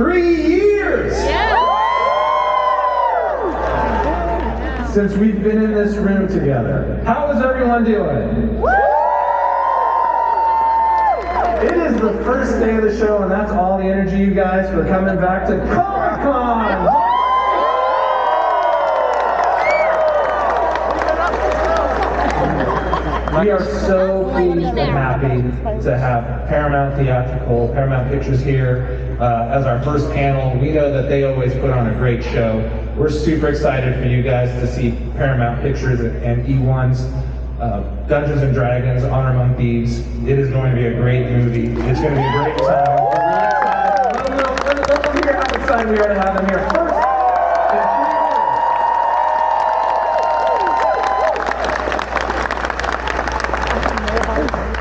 3 years! Since we've been in this room together. How is everyone doing? It is the first day of the show, and that's all the energy, you guys, for coming back to Comic-Con! We are so pleased and happy to have Paramount Theatrical, Paramount Pictures here as our first panel. We know that they always put on a great show. We're super excited for you guys to see Paramount Pictures and E1's Dungeons and Dragons, Honor Among Thieves. It is going to be a great movie. It's going to be a great time. We're really excited. Let them hear how excited we are to have them here. First,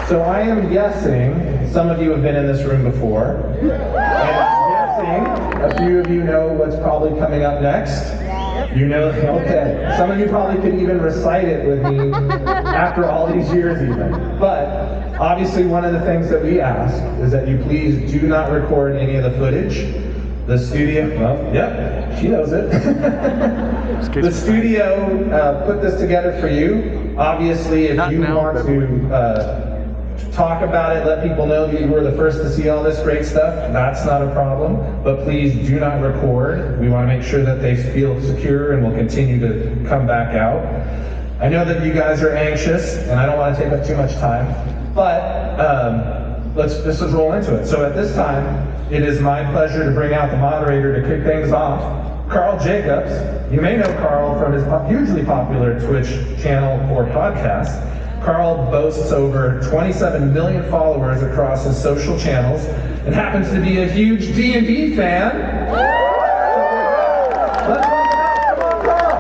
so I am guessing some of you have been in this room before. And I'm guessing a few of you know what's probably coming up next. You know, okay. Some of you probably could even recite it with me after all these years even. But obviously one of the things that we ask is that you please do not record any of the footage. The studio, well, yep, she knows it. The studio put this together for you. Obviously, if you want to talk about it, let people know that you were the first to see all this great stuff, that's not a problem, but please do not record. We want to make sure that they feel secure and will continue to come back out. I know that you guys are anxious, and I don't want to take up too much time, but let's just roll into it. So at this time, it is my pleasure to bring out the moderator to kick things off, Carl Jacobs. You may know Carl from his hugely popular Twitch channel or podcast. Carl boasts over 27 million followers across his social channels and happens to be a huge D&D fan. Let's welcome out. Come on, Carl.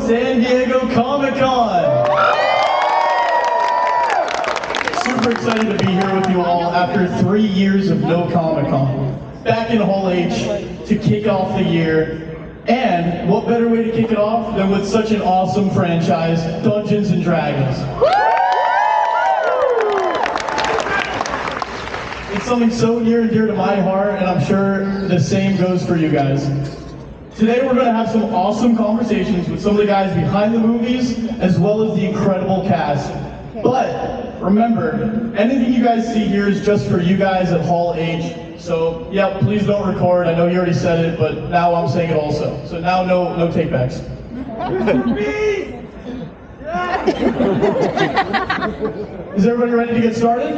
San Diego Comic-Con! Super excited to be here with you all after 3 years of no Comic-Con. Back in Hall H to kick off the year. And what better way to kick it off than with such an awesome franchise, Dungeons and Dragons. It's something so near and dear to my heart, and I'm sure the same goes for you guys. Today we're going to have some awesome conversations with some of the guys behind the movies, as well as the incredible cast. But remember, anything you guys see here is just for you guys at Hall H. So, yeah, please don't record. I know you already said it, but now I'm saying it also. So now no takebacks. Is everybody ready to get started?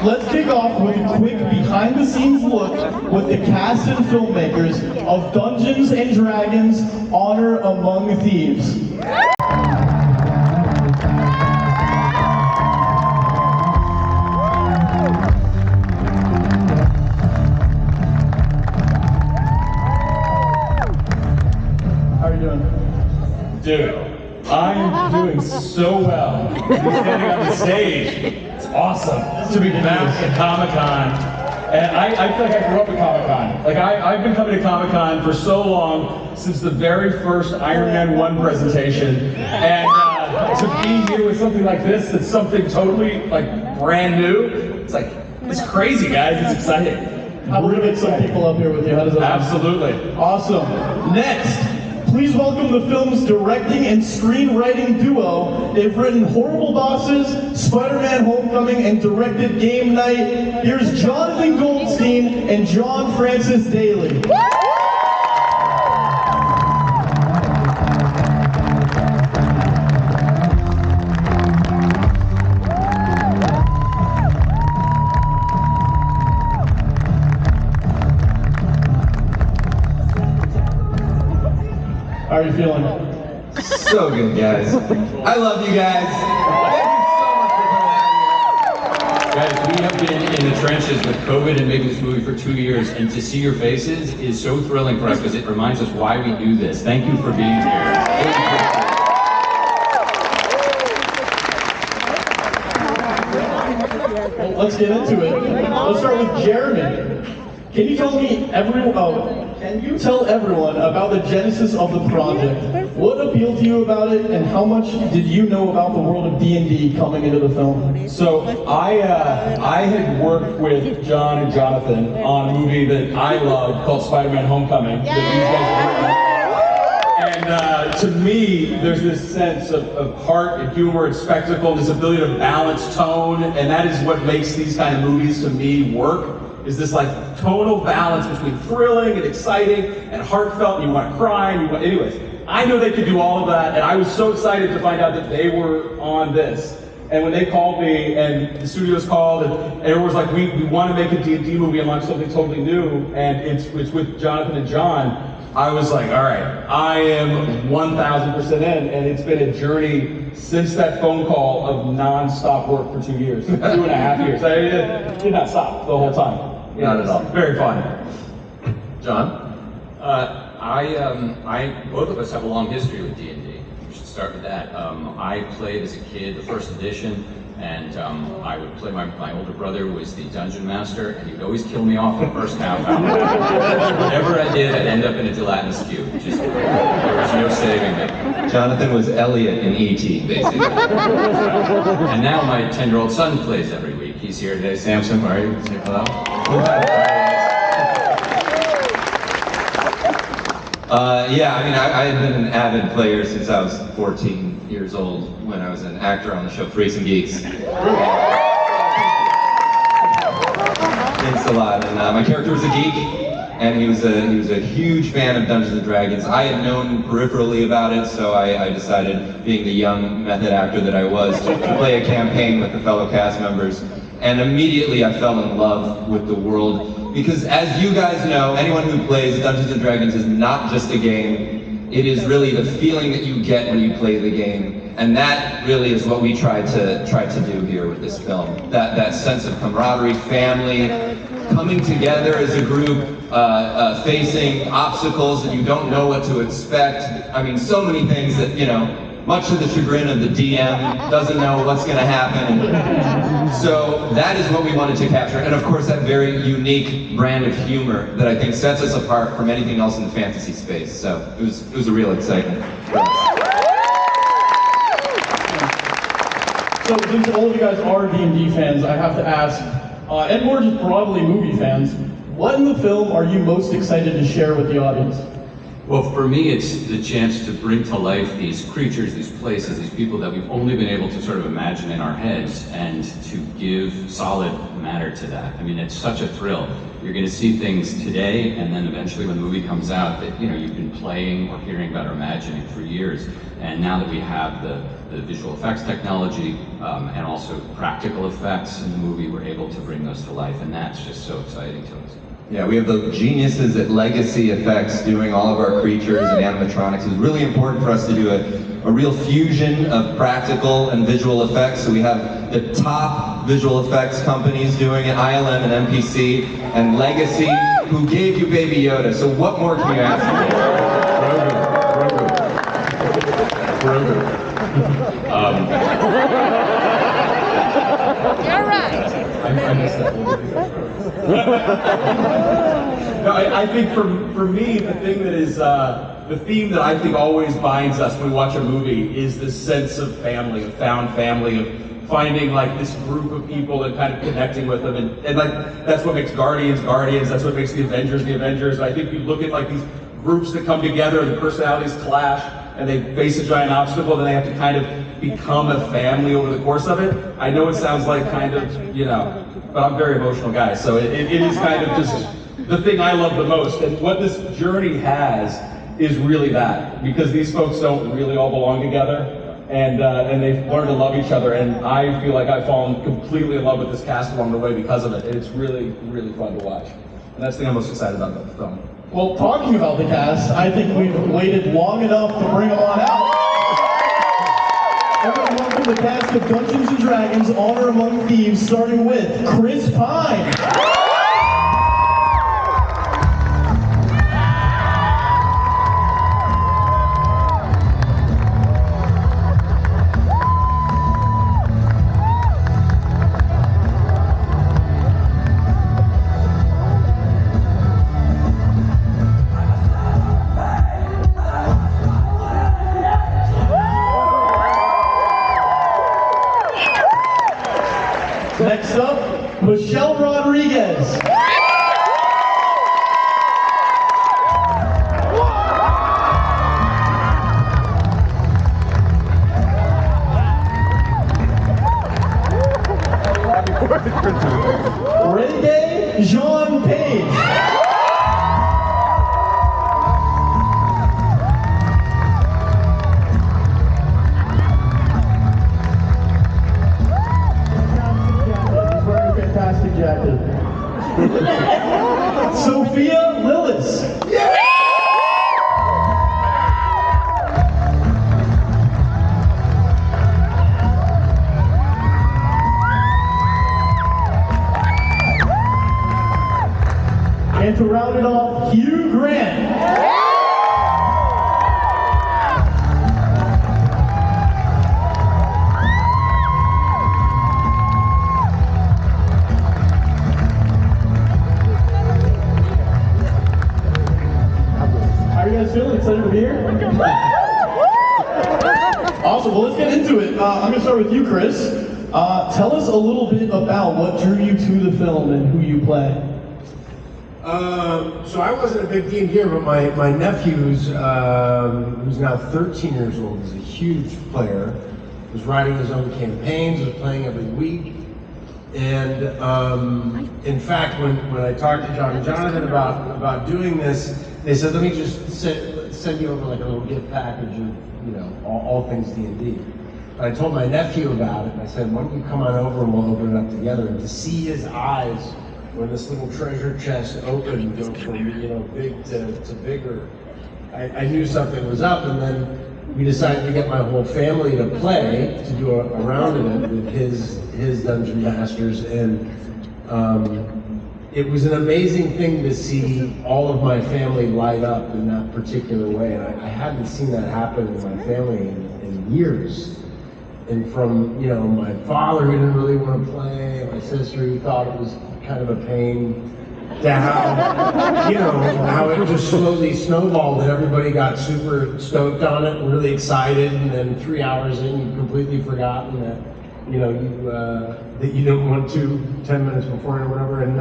Let's kick off with a quick behind-the-scenes look with the cast and filmmakers of Dungeons and Dragons: Honor Among Thieves. How are you doing? Dude, I'm doing so well. Standing on the stage. It's awesome to be back at Comic-Con. And I feel like I grew up at Comic-Con. Like I've been coming to Comic-Con for so long, since the very first Iron Man 1 presentation. And to be here with something like this, that's something totally like brand new, it's crazy, guys. It's exciting. We're gonna get some people up here with you. How does that sound? Absolutely. Awesome. Next, please welcome the film's directing and screenwriting duo. They've written Horrible Bosses, Spider-Man Homecoming, and directed Game Night. Here's Jonathan Goldstein and John Francis Daly. How are you feeling? So good, guys. I love you guys. Thank you so much for coming out here. Guys, we have been in the trenches with COVID and making this movie for 2 years, and to see your faces is so thrilling for us because it reminds us why we do this. Thank you for being here. Well, let's get into it. Let's start with Jeremy. Can you tell everyone about the genesis of the project? What appealed to you about it, and how much did you know about the world of D&D coming into the film? So I had worked with John and Jonathan on a movie that I love called Spider-Man: Homecoming. That these guys have written. And to me, there's this sense of heart and humor and spectacle, and this ability to balance tone, and that is what makes these kind of movies to me work. Is this like tonal balance between thrilling and exciting and heartfelt, and you want to cry, and anyways. I know they could do all of that, and I was so excited to find out that they were on this. And when they called me, and the studios called, and everyone was like, we want to make a D&D movie and launch something totally new, and it's with Jonathan and John, I was like, all right, I am 1,000% in, and it's been a journey since that phone call of non-stop work for 2 years, 2.5 years. I did not stop the whole time. Not at all. Very fun. John? Both of us have a long history with D&D. We should start with that. I played as a kid the first edition, and I would play, my older brother was the dungeon master, and he would always kill me off the first half hour. Whatever I did, I'd end up in a gelatinous cube. Just, there was no saving me. Jonathan was Elliot in E.T., basically. And now my 10-year-old son plays every week. He's here today. Samson, where are you? Say hello. I had been an avid player since I was 14 years old when I was an actor on the show Freaks and Geeks. Thanks a lot. And my character was a geek, and he was a huge fan of Dungeons and Dragons. I had known peripherally about it, so I decided, being the young method actor that I was, to play a campaign with the fellow cast members. And immediately I fell in love with the world. Because as you guys know, anyone who plays Dungeons & Dragons is not just a game, it is really the feeling that you get when you play the game. And that really is what we try to do here with this film. That sense of camaraderie, family, coming together as a group, facing obstacles that you don't know what to expect. I mean, so many things that, much to the chagrin of the DM, doesn't know what's going to happen. So that is what we wanted to capture. And of course, that very unique brand of humor that I think sets us apart from anything else in the fantasy space. So it was a real excitement for us. So since all of you guys are D&D fans, I have to ask, and more just broadly movie fans, what in the film are you most excited to share with the audience? Well, for me, it's the chance to bring to life these creatures, these places, these people that we've only been able to sort of imagine in our heads, and to give solid matter to that. I mean, it's such a thrill. You're going to see things today, and then eventually when the movie comes out that, you've been playing or hearing about or imagining for years. And now that we have the visual effects technology and also practical effects in the movie, we're able to bring those to life, and that's just so exciting to us. Yeah, we have the geniuses at Legacy Effects doing all of our creatures and animatronics. It was really important for us to do a real fusion of practical and visual effects. So we have the top visual effects companies doing it, ILM and MPC, and Legacy, who gave you Baby Yoda. So what more can you ask for? Grogu. You're right. I missed that. No, I think for me, the thing that is, the theme that I think always binds us when we watch a movie is this sense of family, of found family, of finding like this group of people and kind of connecting with them. And like, that's what makes Guardians, that's what makes the Avengers. I think you look at like these groups that come together and the personalities clash and they face a giant obstacle, and they have to kind of become a family over the course of it. I know it sounds like kind of, but I'm a very emotional guy, so it is kind of just the thing I love the most. And what this journey has is really that, because these folks don't really all belong together, and they've learned to love each other, and I feel like I've fallen completely in love with this cast along the way because of it. It's really, really fun to watch. And that's the thing I'm most excited about the film. Well, talking about the cast, I think we've waited long enough to bring them on out. Everyone welcome the cast of Dungeons & Dragons Honor Among Thieves, starting with Chris Pine. Next up, Michelle Rodriguez. Renee Jean Page. Fantastic jacket. Sophia Lillis. And to round it off, Hugh Grant. How are you guys feeling? Excited to be here? Awesome. Well, let's get into it. I'm going to start with you, Chris. Tell us a little bit about what drew you to the film and who you play. So I wasn't a big D&D, but my nephew, who's now 13 years old, is a huge player, was writing his own campaigns, was playing every week. And in fact, when I talked to John and Jonathan about doing this, they said, let me just send you over like a little gift package of, all things D&D. I told my nephew about it, and I said, why don't you come on over and we'll open it up together. And to see his eyes when this little treasure chest opened, go from big to bigger, I knew something was up. And then we decided to get my whole family to play, to do a round of it with his Dungeon Masters, and it was an amazing thing to see all of my family light up in that particular way. And I hadn't seen that happen in my family in years. And from my father, who didn't really want to play, my sister, who thought it was kind of a pain, to how it just slowly snowballed, and everybody got super stoked on it and really excited, and then 3 hours in, you've completely forgotten that that you didn't want to 10 minutes before or whatever. And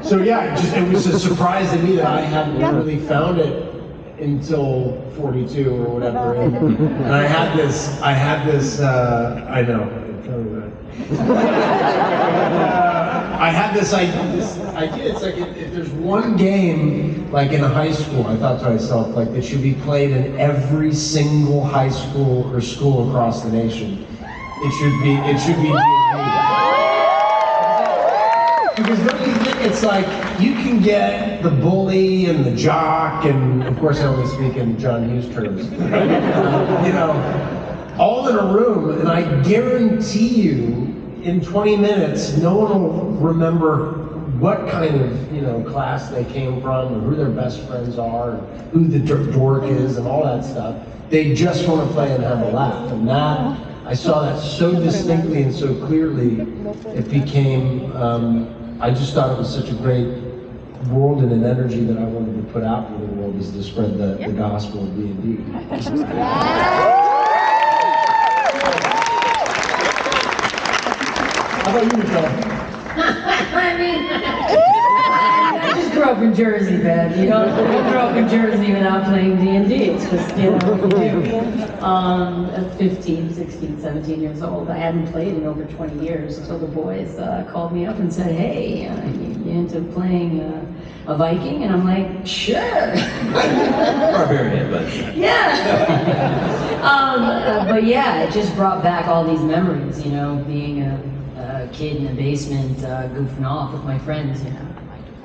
so yeah, it was a surprise to me that I hadn't really found it until 42 or whatever, and I had this I know, tell me about it. I had this idea. It's like if there's one game, like in a high school, I thought to myself, like, that should be played in every single high school or school across the nation. It should be D&D. Because don't you think it's like you can get the bully and the jock, and of course I only speak in John Hughes terms, all in a room, and I guarantee you, in 20 minutes, no one will remember what kind of class they came from, or who their best friends are, or who the dork is, and all that stuff. They just want to play and have a laugh, and that I saw that so distinctly and so clearly. It became. I just thought it was such a great world and an energy that I wanted to put out for the world, is to spread the gospel of D&D. How about you, Michelle? I mean, I just grew up in Jersey, man. You don't grow up in Jersey without playing D&D. It's just, what you do. At 15, 16, 17 years old, I hadn't played in over 20 years until the boys called me up and said, hey, you into playing a Viking? And I'm like, sure. Barbarian, but yeah. But yeah, it just brought back all these memories, being a kid in the basement, goofing off with my friends,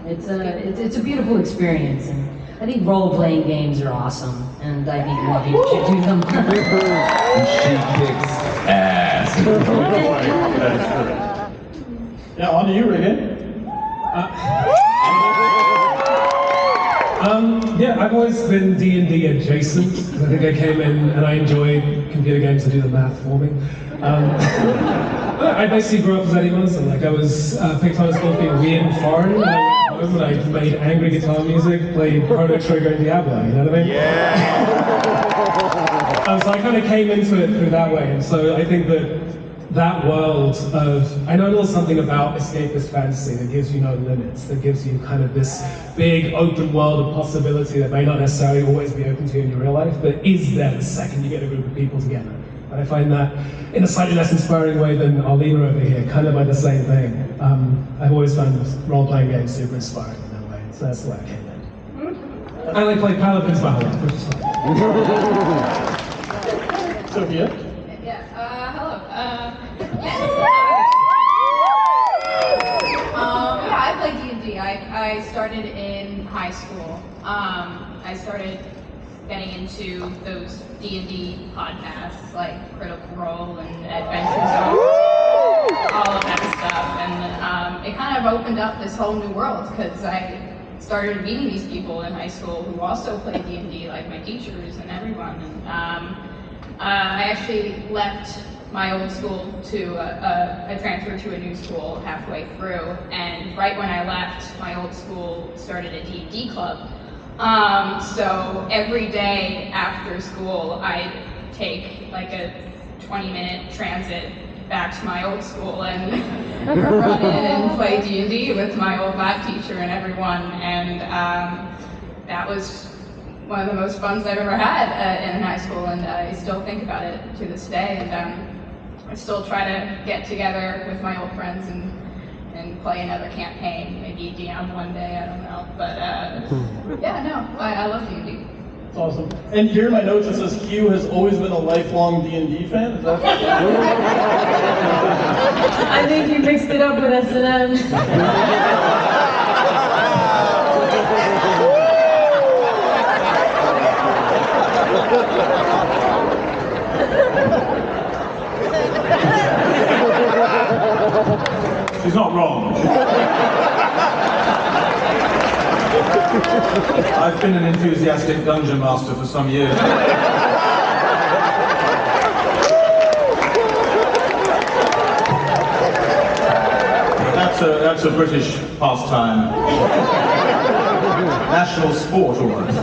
It's a beautiful experience, and I think role-playing games are awesome, and I think more people should do them. she kicks ass. Yeah, on to you, Regan. Yeah, I've always been D&D adjacent. I think I came in and I enjoyed computer games that do the math for me. I basically grew up as anyone, so like I was picked on as both being weird and foreign, and I went home and I made angry guitar music, played Chrono Trigger and Diablo, you know what I mean? Yeah! So I kind of came into it through that way, and so I think that that world of, I know a little something about escapist fantasy that gives you no limits, that gives you kind of this big open world of possibility that may not necessarily always be open to you in your real life, but is there the second you get a group of people together. And I find that in a slightly less inspiring way than our leader over here, kind of like the same thing. I've always found role-playing games super inspiring in that way, so that's the way I came in. And I play Paladins Valor, which is fun. Sophia? Hello. Yeah, I play D&D. I started in high school. I started getting into those D&D podcasts like Critical Role and Adventure Zone, all of that stuff, and it kind of opened up this whole new world because I started meeting these people in high school who also played D&D, like my teachers and everyone. And I actually left my old school to I transferred to a new school halfway through, and right when I left, my old school started a D&D club. So every day after school, I'd take like a 20-minute transit back to my old school and run in and play D&D with my old math teacher and everyone, and that was one of the most funs I've ever had in high school, and I still think about it to this day, and I still try to get together with my old friends and play another campaign, maybe DM one day, I don't know, but yeah, no, I love D&D. That's awesome. And here in my notes it says Hugh has always been a lifelong D&D fan. Is that? I think you mixed it up with S&M. She's not wrong. I've been an enthusiastic dungeon master for some years. That's a British pastime. National sport, almost.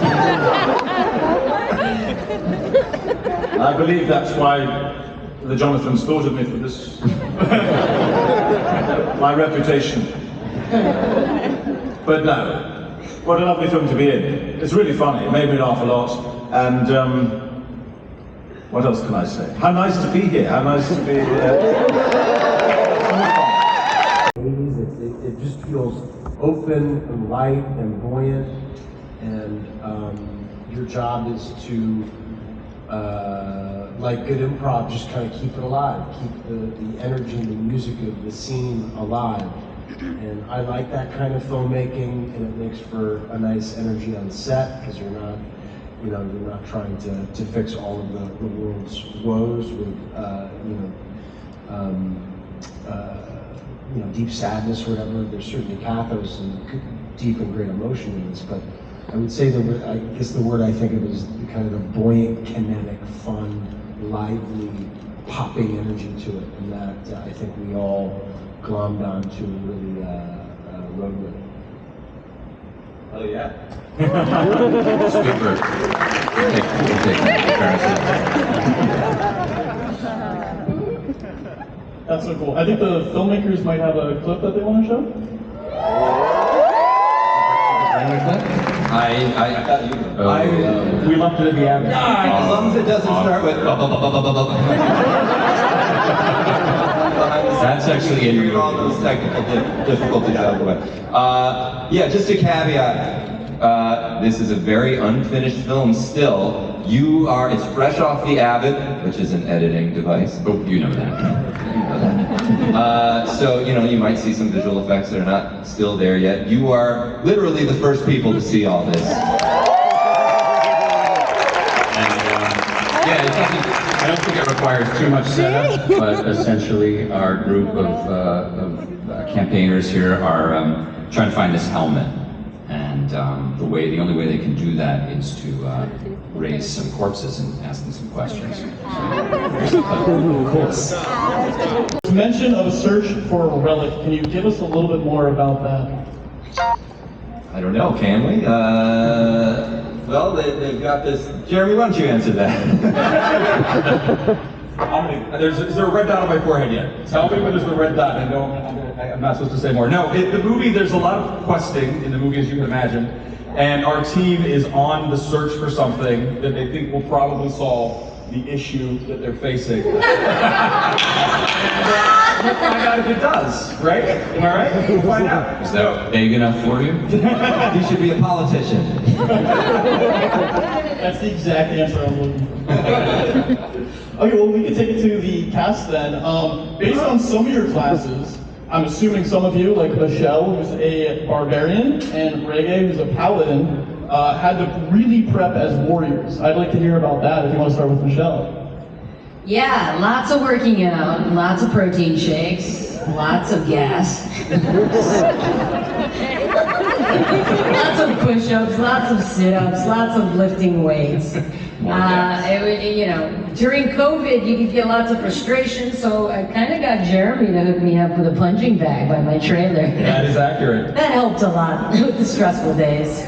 I believe that's why the Jonathans thought of me for this. My reputation. But no, what a lovely film to be in. It's really funny, it made me laugh a lot, and what else can I say? How nice to be here, how nice to be here. It just feels open and light and buoyant, and your job is to, like good improv, just kind of keep it alive, keep the energy and the music of the scene alive. And I like that kind of filmmaking, and it makes for a nice energy on set because you're not trying to fix all of the world's woes with deep sadness or whatever. There's certainly pathos and deep and great emotion in this, but I would say the word I think of is kind of the buoyant, kinetic, fun, lively, popping energy to it, and that I think we all glommed onto and really rode with it. Oh yeah. Super. We'll take that comparison. That's so cool. I think the filmmakers might have a clip that they want to show. I thought you We lumped it in the average. as long as it doesn't start with That's actually in your all those technical difficulties out of the way. Yeah, just a caveat. This is a very unfinished film still. It's fresh off the Avid, which is an editing device. Oh, you know that. So, you might see some visual effects that are not still there yet. You are literally the first people to see all this. Yeah, I don't think it requires too much setup, but essentially our group of campaigners here are trying to find this helmet. And the only way they can do that is to raise some corpses and ask them some questions. Of course. Mention of a search for a relic. Can you give us a little bit more about that? I don't know, can we? Well, they've got this. Jeremy, why don't you answer that? Is there a red dot on my forehead yet? Tell me when there's the red dot. I know I'm not supposed to say more. No, the movie, there's a lot of questing in the movie, as you can imagine. And our team is on the search for something that they think will probably solve the issue that they're facing. We'll find out if it does, right? Am I right? We'll find out. Is that vague enough for you? You should be a politician. That's the exact answer I'm looking for. Okay, well, we can take it to the cast then. Based on some of your classes, I'm assuming some of you, like Michelle, who's a barbarian, and Reggae, who's a paladin, had to really prep as warriors. I'd like to hear about that if you want to start with Michelle. Yeah, lots of working out, lots of protein shakes, lots of gas. Lots of push-ups, lots of sit-ups, lots of lifting weights. During COVID, you could get lots of frustration, so I kind of got Jeremy to hook me up with a punching bag by my trailer. That is accurate. That helped a lot with the stressful days.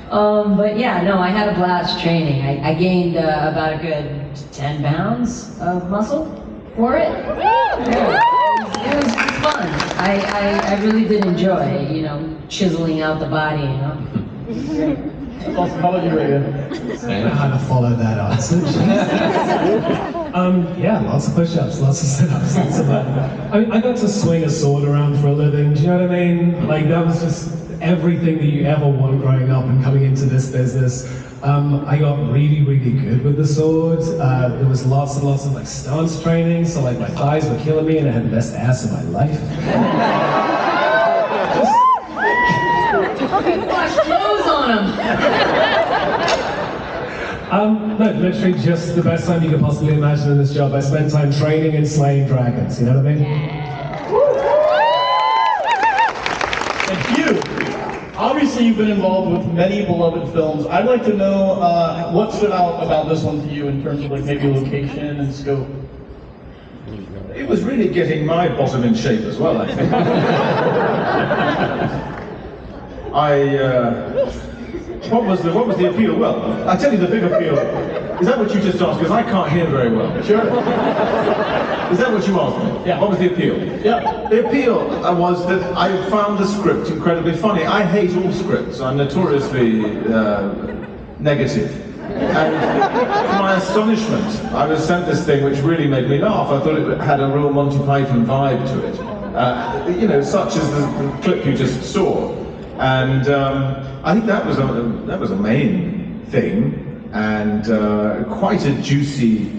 But yeah, no, I had a blast training. I gained about a good 10 pounds of muscle for it. Yeah. It was fun. I really did enjoy, chiseling out the body, That's awesome. How about you, Reggae? I don't know how to follow that answer. Yeah, lots of push-ups, lots of sit-ups, lots of that. I got to swing a sword around for a living. Do you know what I mean? Like that was just everything that you ever want growing up and coming into this business. I got really, really good with the sword. There was lots and lots of like stance training, so like my thighs were killing me, and I had the best ass of my life. Wash clothes on him. No, literally just the best time you could possibly imagine in this job. I spent time training and slaying dragons, you know what I mean? Thank you. Obviously, you've been involved with many beloved films. I'd like to know what stood out about this one to you in terms of like maybe location and scope. It was really getting my bottom in shape as well, I think. What was the appeal? Well, I tell you the big appeal. Is that what you just asked? Because I can't hear very well. Sure. Is that what you asked me? Yeah. What was the appeal? Yeah. The appeal was that I found the script incredibly funny. I hate all scripts. I'm notoriously negative. And to my astonishment, I was sent this thing which really made me laugh. I thought it had a real Monty Python vibe to it. Such as the clip you just saw. And I think that was a main thing, and quite a juicy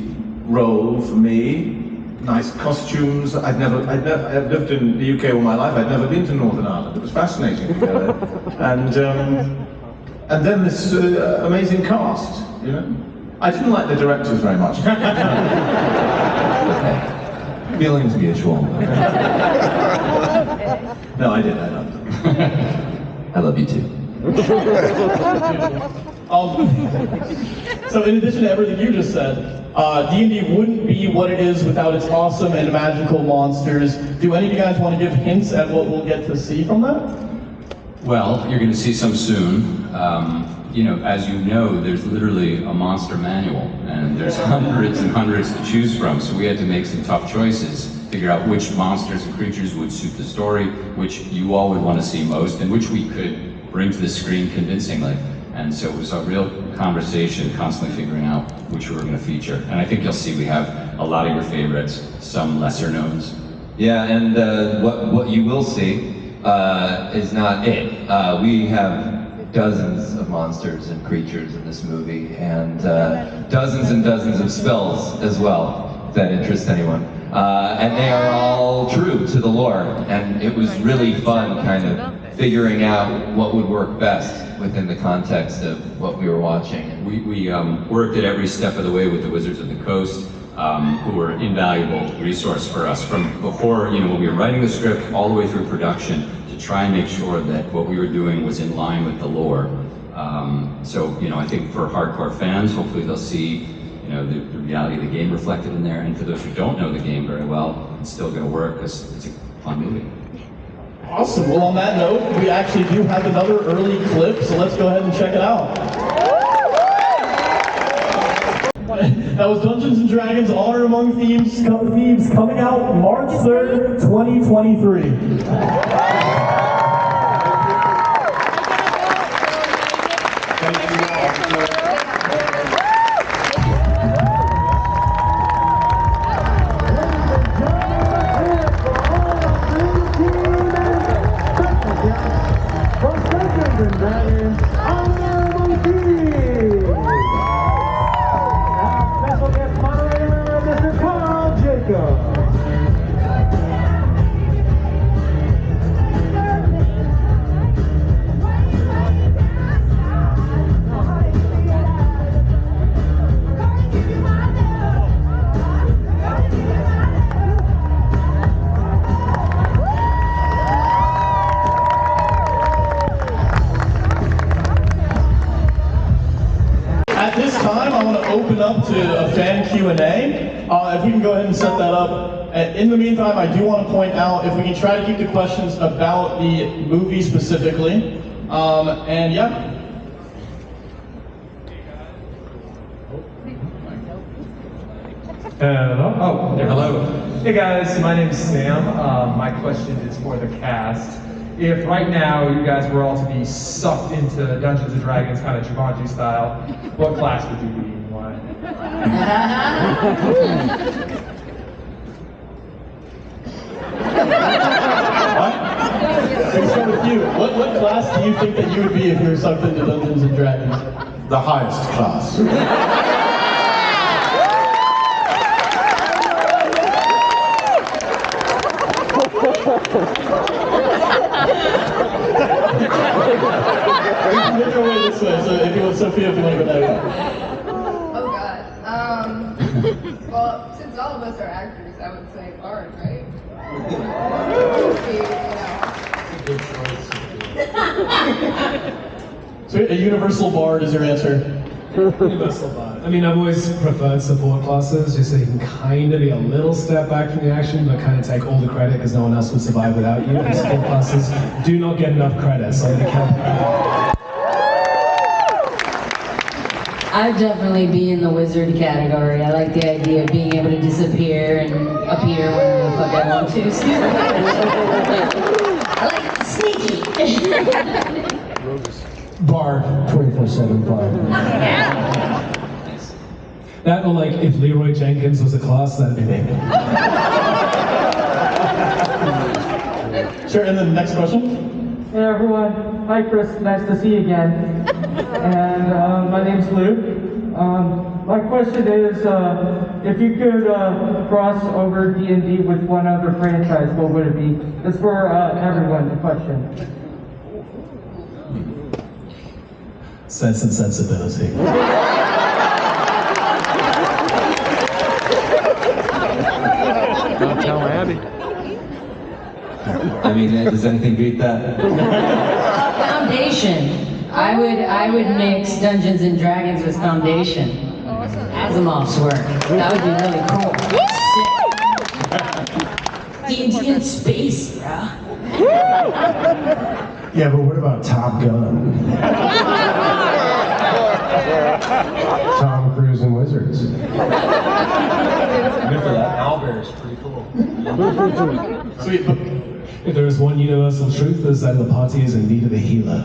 role for me. Nice costumes. I've lived in the UK all my life. I'd never been to Northern Ireland. It was fascinating to go there. And then this amazing cast. I didn't like the directors very much. Feelings mutual. No, I did. I loved them. I love you too. So in addition to everything you just said, D&D wouldn't be what it is without its awesome and magical monsters. Do any of you guys want to give hints at what we'll get to see from that? Well, you're going to see some soon. As you know, there's literally a monster manual, and there's hundreds and hundreds to choose from, so we had to make some tough choices, figure out which monsters and creatures would suit the story, which you all would want to see most, and which we could bring to the screen convincingly. And so it was a real conversation, constantly figuring out which we were going to feature. And I think you'll see we have a lot of your favorites, some lesser knowns. Yeah, and what you will see is not it. We have dozens of monsters and creatures in this movie, and dozens of spells as well, if that interests anyone. And they are all true to the lore, and it was really fun kind of figuring out what would work best within the context of what we were watching. We worked at every step of the way with the Wizards of the Coast, who were an invaluable resource for us from before, when we were writing the script all the way through production to try and make sure that what we were doing was in line with the lore. I think for hardcore fans, hopefully they'll see the reality of the game reflected in there. And for those who don't know the game very well, it's still going to work because it's a fun movie. Awesome. Well, on that note, we actually do have another early clip, so let's go ahead and check it out. That was Dungeons and Dragons Honor Among Thieves coming out March 3rd, 2023. Open up to a fan Q&A. If we can go ahead and set that up. In the meantime, I do want to point out if we can try to keep the questions about the movie specifically. And yeah. Hello. Oh, there. Hello. Hey guys, my name's Sam. My question is for the cast. If right now you guys were all to be sucked into Dungeons and Dragons kind of Jumanji style, what class would you be and why? Let's start with you. What class do you think that you would be if you were sucked into Dungeons and Dragons? The highest class. Make your way this way. So if you want Sophia, if you want to go that way. Oh God. Well, since all of us are actors, I would say bard, right? So a universal bard is your answer. Universal bard. I mean, I've always preferred support classes, just so you can kind of be a little step back from the action, but kind of take all the credit because no one else would survive without you. And support classes do not get enough credit, so I'm going to count. I'd definitely be in the wizard category. I like the idea of being able to disappear and appear whenever the fuck I want to. I like sneaky. Bard, 24/7 bard. That or like if Leroy Jenkins was a class, that'd be me. Sure, and then next question. Hey everyone, hi Chris, nice to see you again. And my name's Luke. My question is, if you could cross over D&D with one other franchise, what would it be? It's for everyone, the question. Sense and sensibility. Don't tell Abby. I mean, does anything beat that? Foundation. I would mix Dungeons and Dragons with Foundation. Asimov's work. That would be really cool. Sick. D&D in space, bro. Yeah, but what about Top Gun? Tom Cruise and Wizards. Good for that. Owlbear's pretty cool. Sweet. If there is one universal truth, is that the party is in need of a healer.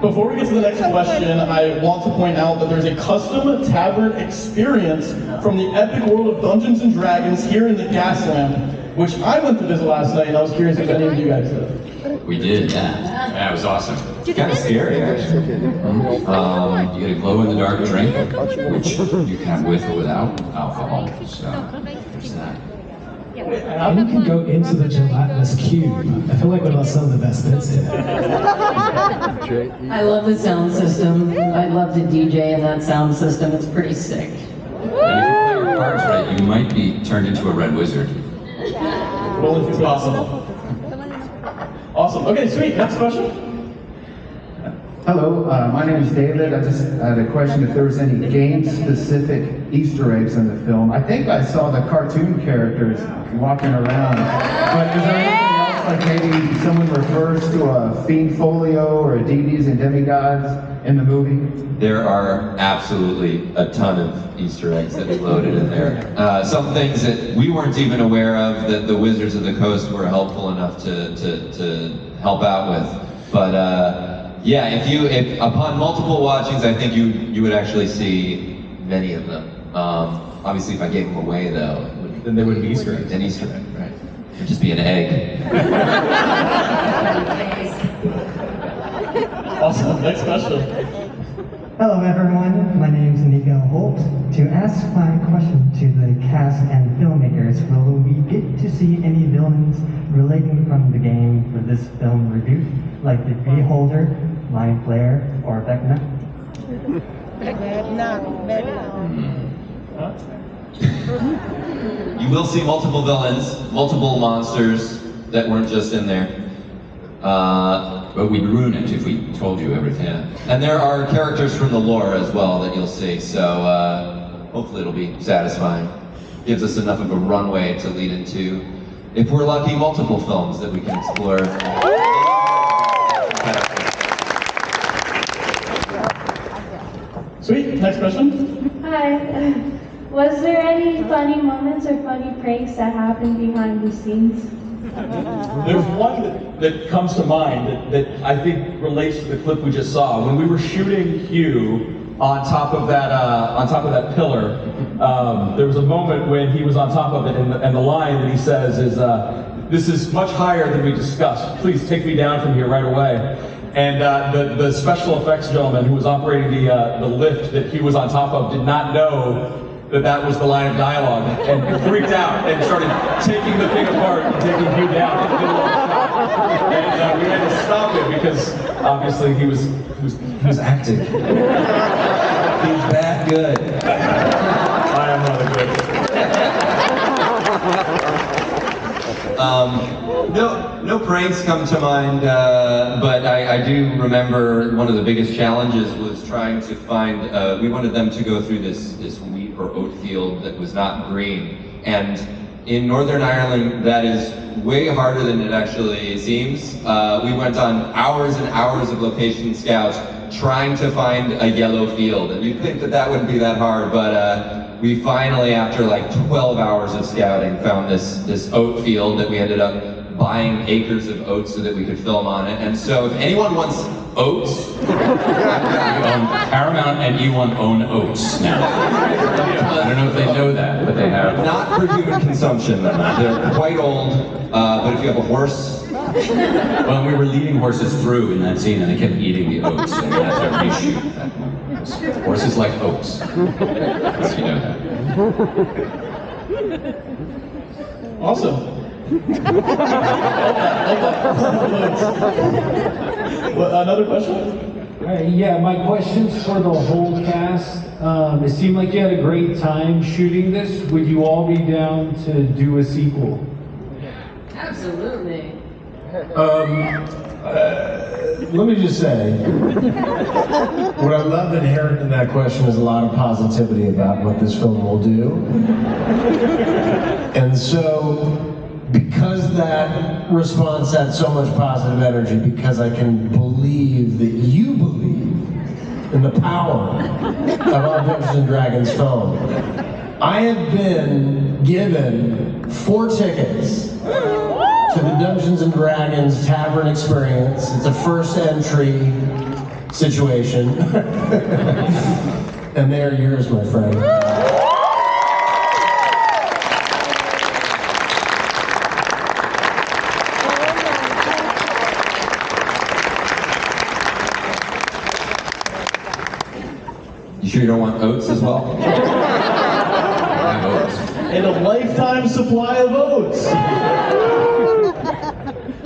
Before we get to the next question, I want to point out that there's a custom tavern experience from the epic world of Dungeons and Dragons here in the Gas Lamp, which I went to visit last night, and I was curious if any of you guys did. We did, yeah. Yeah, it was awesome. Kind of scary, actually. You get a glow-in-the-dark drink, which you can have with or without alcohol. So there's that. And we can go into the gelatinous cube. I feel like we're not some of the best bits here. I love the sound system. I'd love to DJ in that sound system. It's pretty sick. And if you play your cards right, you might be turned into a red wizard. Well, if it's possible. Awesome. Okay, sweet. Next question. Hello, my name is David. I just had a question if there was any game-specific Easter eggs in the film. I think I saw the cartoon characters walking around, but is there anything else like maybe someone refers to a fiend folio or a deities and demigods in the movie? There are absolutely a ton of Easter eggs that we loaded in there. Some things that we weren't even aware of that the Wizards of the Coast were helpful enough to help out with. But yeah, if upon multiple watchings, I think you would actually see many of them. Obviously, if I gave them away, though, Then there would be Easter eggs. an Easter egg, right? It'd just be an egg. Awesome. Next question. Hello everyone, my name is Nico Holt. To ask my question to the cast and filmmakers, will we get to see any villains relating from the game for this film reboot, like the Beholder, Mind Flayer, or Vecna? You will see multiple villains, multiple monsters that weren't just in there. But we'd ruin it if we told you everything. Yeah. And there are characters from the lore as well that you'll see, so hopefully it'll be satisfying. Gives us enough of a runway to lead into, if we're lucky, multiple films that we can explore. Sweet. Next question. Hi. Was there any funny moments or funny pranks that happened behind the scenes? There's one that comes to mind that I think relates to the clip we just saw. When we were shooting Hugh on top of that pillar, there was a moment when he was on top of it, and the line that he says is, "This is much higher than we discussed. Please take me down from here right away." And the special effects gentleman who was operating the lift that Hugh was on top of did not know that was the line of dialogue, and freaked out and started taking the thing apart and taking Hugh down in the middle of the shot. And we had to stop it because obviously he was acting. He's that good. I am rather good. No pranks come to mind, but I do remember one of the biggest challenges was trying to find, we wanted them to go through this wheat or oat field that was not green. And in Northern Ireland, that is way harder than it actually seems. We went on hours and hours of location scouts trying to find a yellow field. And you'd think that wouldn't be that hard, but we finally, after like 12 hours of scouting, found this oat field that we ended up buying acres of oats so that we could film on it. And so if anyone wants oats, You own Paramount and E1 own oats now. I don't know if they know that, but they have. not for human consumption, they're quite old, but if you have a horse, Well, we were leading horses through in that scene, and they kept eating the oats, and we had to reshoot that moment. Horses like oats. So you know that. Awesome. Another question? Yeah, my question's for the whole cast. It seemed like you had a great time shooting this. Would you all be down to do a sequel? Absolutely. Let me just say, what I love inherent in that question is a lot of positivity about what this film will do. And so, because that response had so much positive energy, because I can believe that you believe in the power of our Dungeons & Dragons film, I have been given 4 tickets to the Dungeons & Dragons Tavern Experience. It's a first entry situation. And they are yours, my friend. you sure you don't want oats as well? I have oats. And a lifetime supply of oats.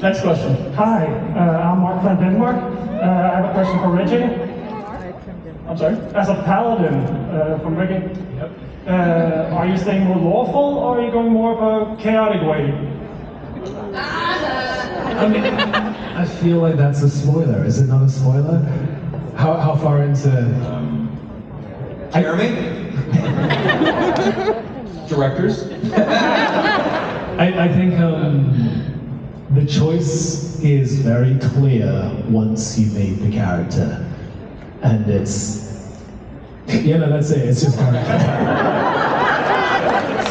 Next question. Hi, I'm Mark van Denmark. I have a question for Richie. I'm sorry? As a paladin from Ricky, are you staying more lawful or are you going more of a chaotic way? I mean, I feel like that's a spoiler. Is it not a spoiler? How far into? Jeremy? Directors? I think The choice is very clear once you meet the character. And it's... Yeah, no, that's it. It's just very clear.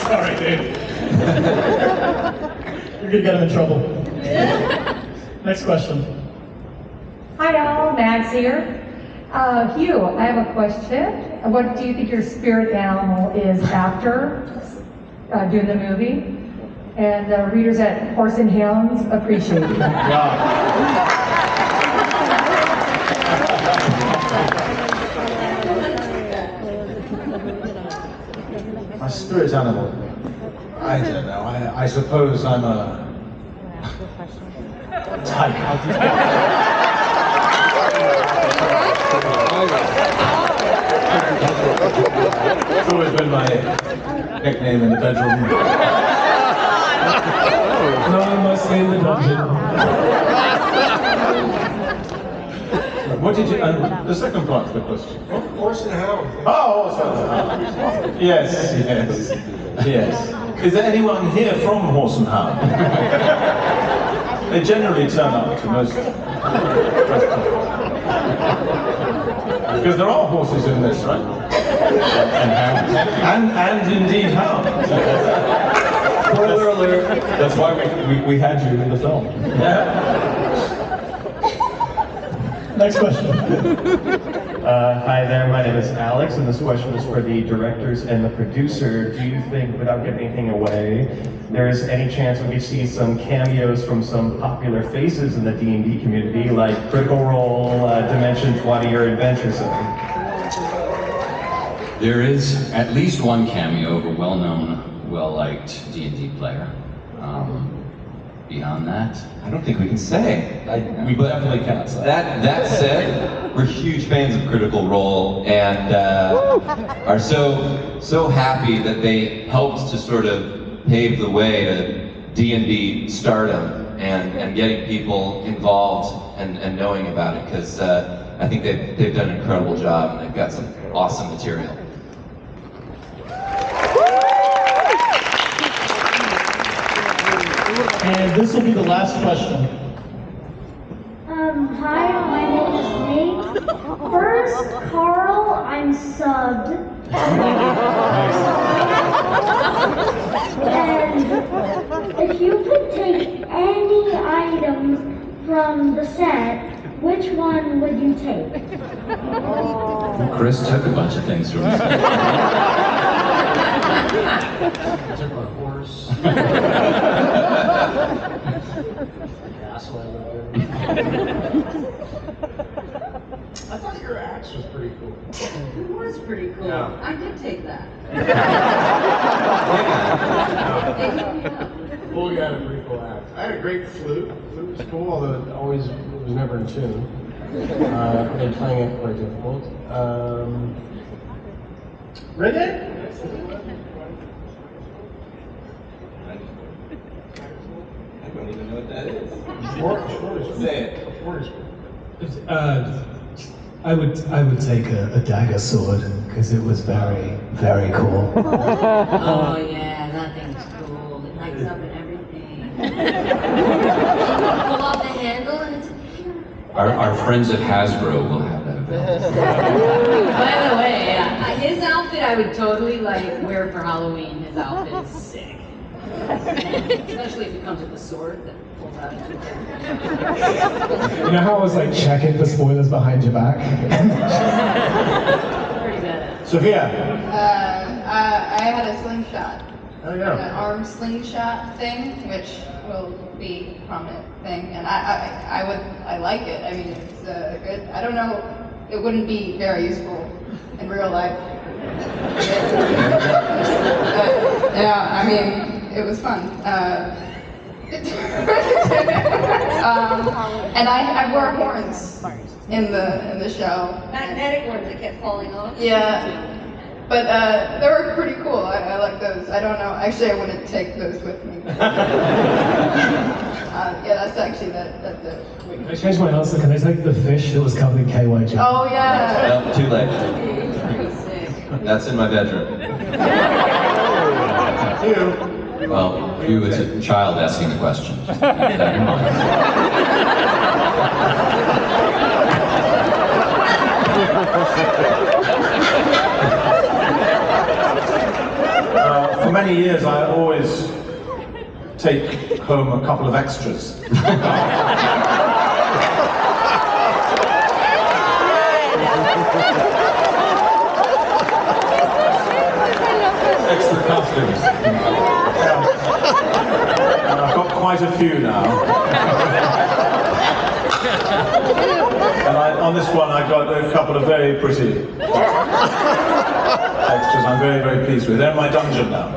Sorry, dude. You're gonna get him in trouble. Next question. Hi all, Max here. Hugh, I have a question. What do you think your spirit animal is after doing the movie? And readers at Horse and Hounds appreciate it. My spirit animal? I don't know. I suppose I'm a tiger. It's always been my nickname in the bedroom. No, I must stay in the dungeon. What did you? The second part of the question. Horse and Hound. Oh, yes, yes. Is there anyone here from Horse and Hound? They generally turn up to most. Because there are horses in this, right? And hounds. And indeed hounds. Spoiler alert. That's why we had you in the film. Next question. Hi there, my name is Alex, and this question is for the directors and the producer. Do you think, without giving anything away, there is any chance we could see some cameos from some popular faces in the D&D community, like Critical Role, Dimension 20, or Adventure Zone? There is at least one cameo of a well-known, well-liked D&D player. Beyond that, I don't think we can say. We definitely cannot say. That said, we're huge fans of Critical Role and are so happy that they helped to sort of pave the way to D&D stardom and getting people involved and knowing about it, because I think they've done an incredible job and they've got some awesome material. And this will be the last question. Hi, my name is Nate. First, Carl, I'm subbed. And if you could take any items from the set, which one would you take? Chris took a bunch of things from me. I took my horse. Castle I lived in. I thought your axe was pretty cool. It was pretty cool. Yeah. I did take that. Cool guy had a pretty cool axe. I had a great flute. Flute was cool, although it was never in tune. Made playing it quite difficult. Reggae? I don't even know what that is. Say it. I would take a dagger sword because it was very, very cool. Oh yeah, that thing's cool. It lights up and everything. Pull off the handle and it's Our friends at Hasbro will have that available. By the way, his outfit I would totally wear for Halloween. His outfit is sick. Especially if it comes with a sword that pulls out into You know how I was checking the spoilers behind your back? Pretty badass. Sophia. I had a slingshot. Oh yeah. An arm slingshot thing, which will be a prominent thing, and I like it. I mean, it's good. I don't know, it wouldn't be very useful in real life. Yeah, I mean, it was fun. And I wore horns in the show. Magnetic ones that kept falling off. Yeah. But they were pretty cool. I like those. I don't know. Actually, I wouldn't take those with me. Yeah, that's actually that's it. Can I change my answer? Can I take the fish that was covered in KY jelly? Oh yeah. No, too late. That's in my bedroom. Well, you as a child asking the question. Just keep that in mind. For many years, I always take home a couple of extras. Extra costumes. I've got quite a few now. And on this one, I got a couple of very pretty extras I'm very, very pleased with. They're in my dungeon now.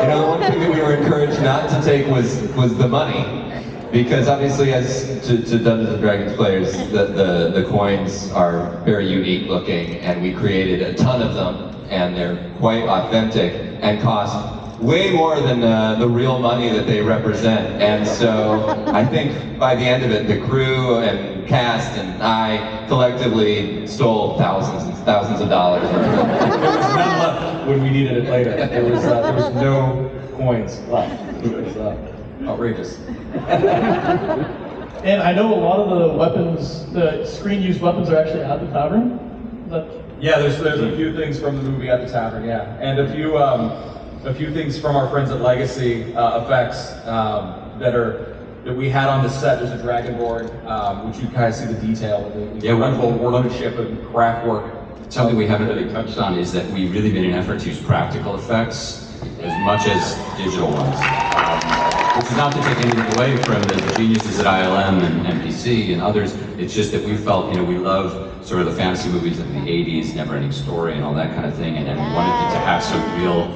You know, the one thing that we were encouraged not to take was the money. Because obviously, as to Dungeons and Dragons players, the coins are very unique looking, and we created a ton of them, and they're quite authentic and cost way more than the real money that they represent. And so I think by the end of it, the crew and cast and I collectively stole thousands and thousands of dollars. There was none left when we needed it later. There was no coins left. It was outrageous. And I know a lot of the weapons, the screen-used weapons, are actually at the tavern. Yeah, there's a few things from the movie at the tavern, yeah, and a few things from our friends at Legacy Effects that we had on the set. There's a dragonboard, which you kind of see the detail of the incredible workmanship and craft work. Something we haven't really touched on is that we really made an effort to use practical effects as much as digital ones. Which is not to take anything away from the geniuses at ILM and MPC and others. It's just that we felt, we love sort of the fantasy movies of the 80s, Never-Ending Story and all that kind of thing, and we wanted to have some real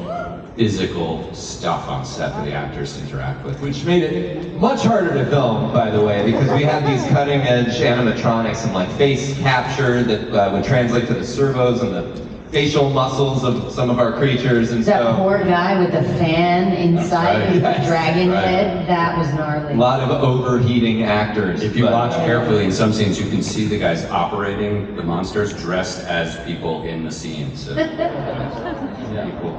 physical stuff on set for the actors to interact with. Which made it much harder to film, by the way, because we had these cutting-edge animatronics and like face capture that would translate to the servos and the facial muscles of some of our creatures, and that poor guy with the fan inside of the dragon head, that was gnarly. A lot of overheating actors. If you watch carefully, in some scenes you can see the guys operating the monsters dressed as people in the scene. So yeah, cool.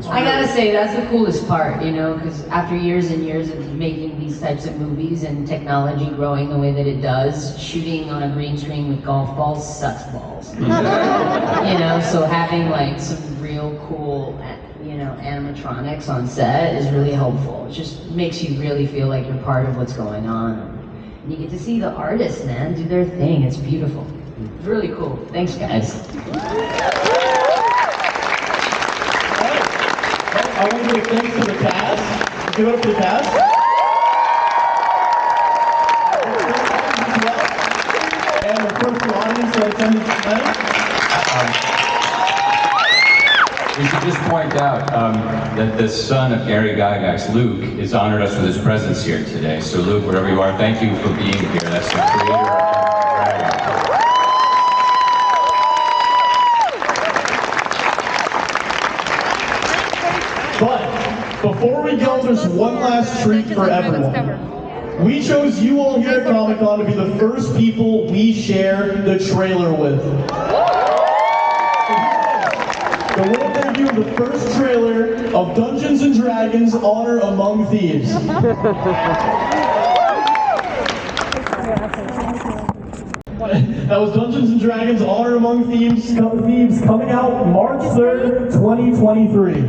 I gotta say, that's the coolest part, because after years and years of making these types of movies and technology growing the way that it does, shooting on a green screen with golf balls sucks balls. So having like some real cool, animatronics on set is really helpful. It just makes you really feel like you're part of what's going on. And you get to see the artists, man, do their thing. It's beautiful. It's really cool. Thanks, guys. I want to give thanks to the cast. Give it up to the cast. And of course the audience that attended tonight. We should just point out that the son of Gary Gygax, Luke, has honored us with his presence here today. So Luke, wherever you are, thank you for being here. That's the creator of But before we go, there's one last treat for everyone. We chose you all here at Comic-Con to be the first people we share the trailer with. So we're going to debut the first trailer of Dungeons and Dragons: Honor Among Thieves. That was Dungeons and Dragons: Honor Among Thieves coming out March 3rd, 2023.